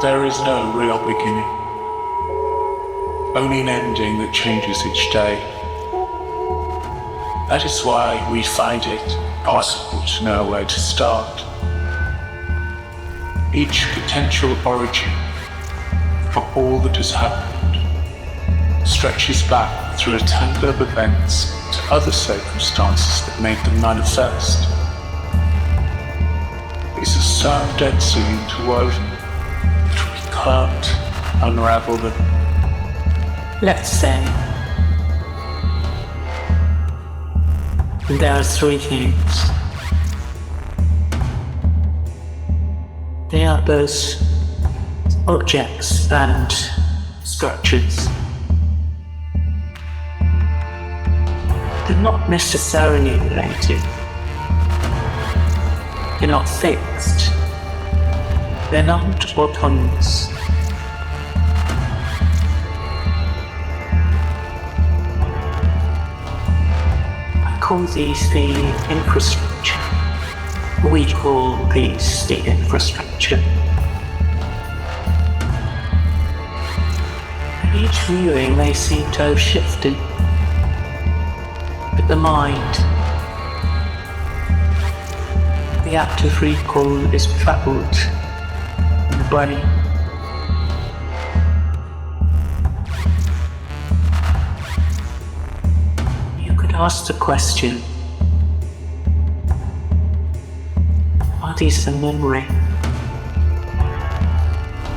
There is no real beginning, only an ending that changes each day. That is why we find it possible to know where to start. Each potential origin for all that has happened stretches back through a tangle of events to other circumstances that made them manifest. These are so densely interwoven can't unravel them. Let's say there are three things. They are both objects and structures. They're not necessarily related. They're not fixed. They're not autonomous. I call these the infrastructure. We call these the infrastructure. At each viewing they seem to have shifted, but the mind, the act of recall is travelled in the brain. You could ask the question, are these a memory,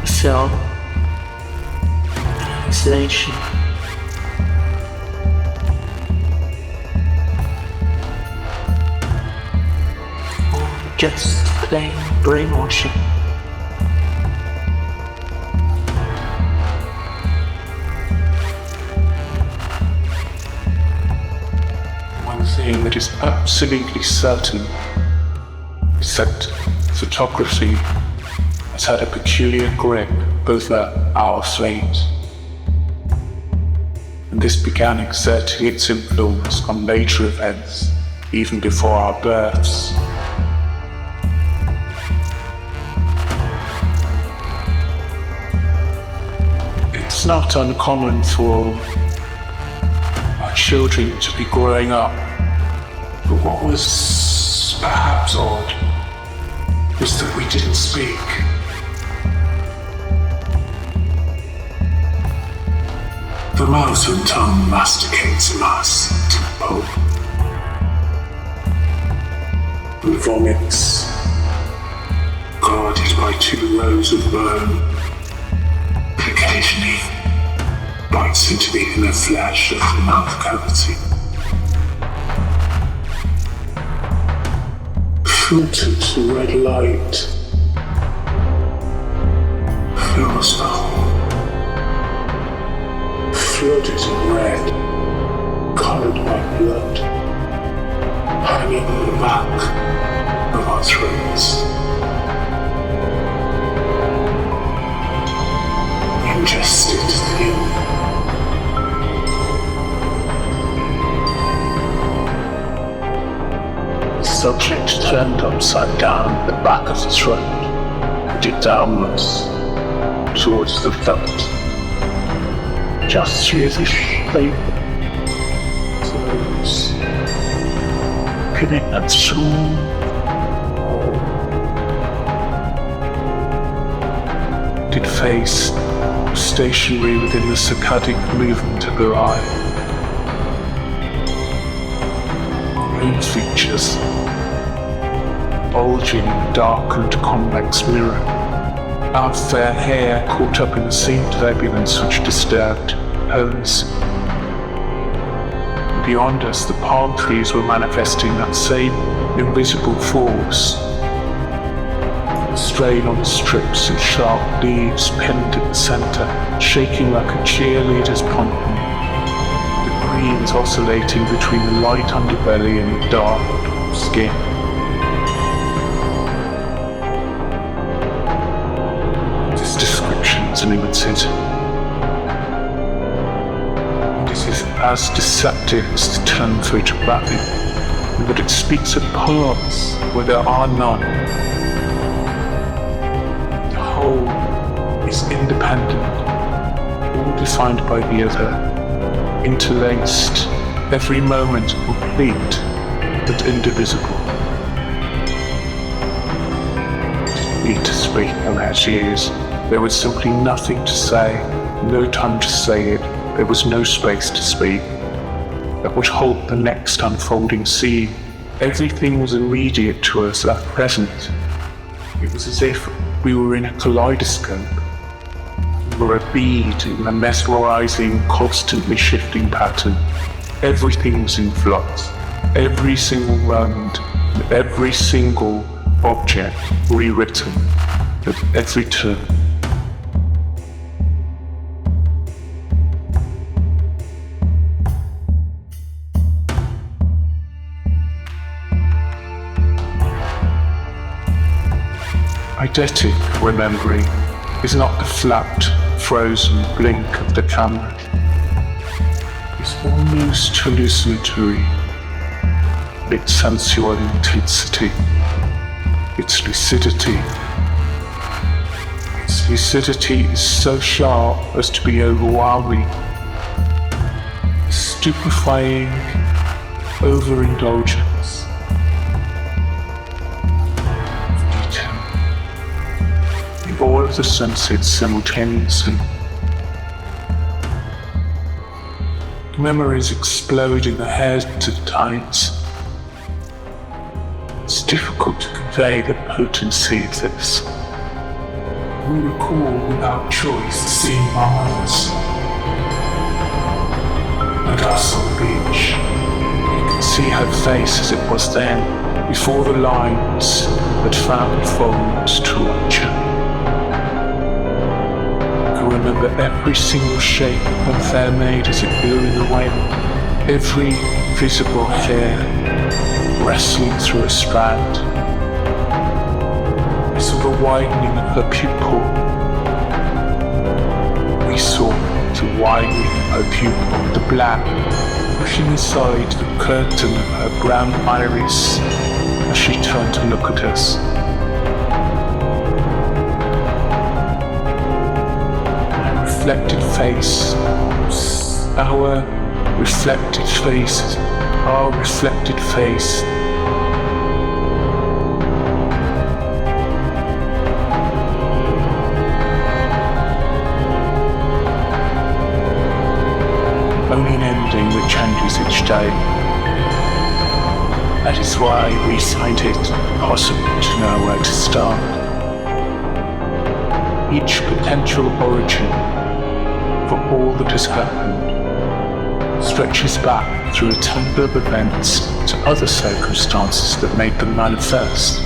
a film, an hallucination? Or just plain brainwashing? One thing that is absolutely certain is that photography has had a peculiar grip over our fate. And this began exerting its influence on later events, even before our births. It's not uncommon for our children to be growing up, but what was perhaps odd was that we didn't speak. The mouth and tongue masticates mass to pulp and vomits, guarded by 2 rows of bone, and occasionally bites into the inner flesh of the mouth cavity. Filtered red light fills the hole, flooded in red, coloured by blood, hanging on the back of our throats. Ingested thin. Subject turned upside down the back of the throat, headed downwards towards the felt. Just through the shape flows, connect through face was stationary within the saccadic movement of her eye. Green features, bulging in a darkened convex mirror. Our fair hair caught up in the same turbulence which disturbed hers. Beyond us, the palm trees were manifesting that same invisible force. The strain on the strips of sharp leaves penned at the center, shaking like a cheerleader's pom-pom. The greens oscillating between the light underbelly and the dark skin. This description's limited. This is as deceptive as the term photographic, in that it speaks of paths where there are none. The whole is independent, all defined by the other, interlaced, every moment complete but indivisible. Need to speak of how she is. There was simply nothing to say, no time to say it. There was no space to speak. That would halt the next unfolding scene. Everything was immediate to us at present. It was as if we were in a kaleidoscope. We were a bead in a mesmerizing, constantly shifting pattern. Everything was in flux. Every single moment, every single object rewritten at every turn. Eidetic remembering is not the flat, frozen blink of the camera. It's almost hallucinatory. Its sensual intensity, its lucidity. Its lucidity is so sharp as to be overwhelming, stupefying overindulgence. All of the senses simultaneously. Memories explode in the head at times. It's difficult to convey the potency of this. We recall without choice the scene among us. And us on the beach. You can see her face as it was then, before the lines that found the folds to rupture. Remember every single shape her fair made as it blew in the wind, every visible hair wrestling through a strand. I saw the widening of her pupil. We saw the widening of her pupil, the black, pushing aside the curtain of her brown iris as she turned to look at us. Reflected face, our reflected faces, our reflected face. Only an ending that changes each day. That is why we find it impossible to know where to start. Each potential origin for all that has happened stretches back through a tangle of events to other circumstances that made them manifest.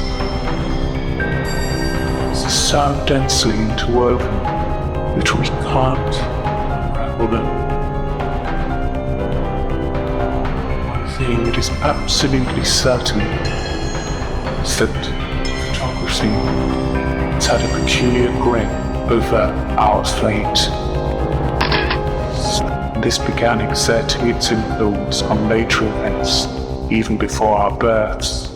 It's so densely interwoven that we can't unravel them. One thing that is absolutely certain is that photography has had a peculiar grip over our fate. This began exerting its influence on later events, even before our births.